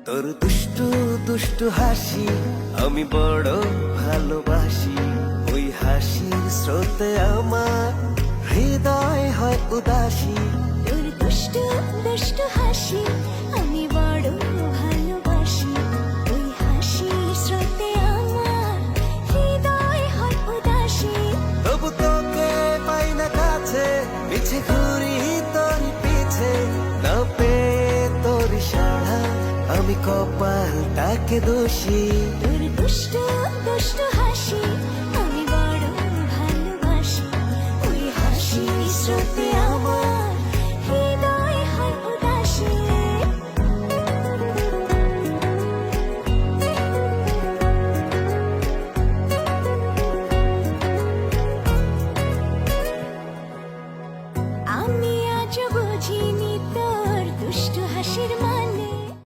তোর দুষ্টু দুষ্টু হাসি আমি বড় ভালোবাসি। ওই হাসির স্রোতে আমার হৃদয় হয় উদাসী। তোর দুষ্টু দুষ্টু হাসি আমি বড় ভালোবাসি। ওই হাসির স্রোতে আমার হৃদয় হয় উদাসী। তবু তোকে পাই না কাছে, পিছে ঘুরি তোর পিছে, না পেয়ে তোর সাড়া আমি কপালটাকে দোষী। তোর দুষ্টু দুষ্টু হাসি আমি বড় ভালোবাসি। ওই হাসির স্রোতে আমার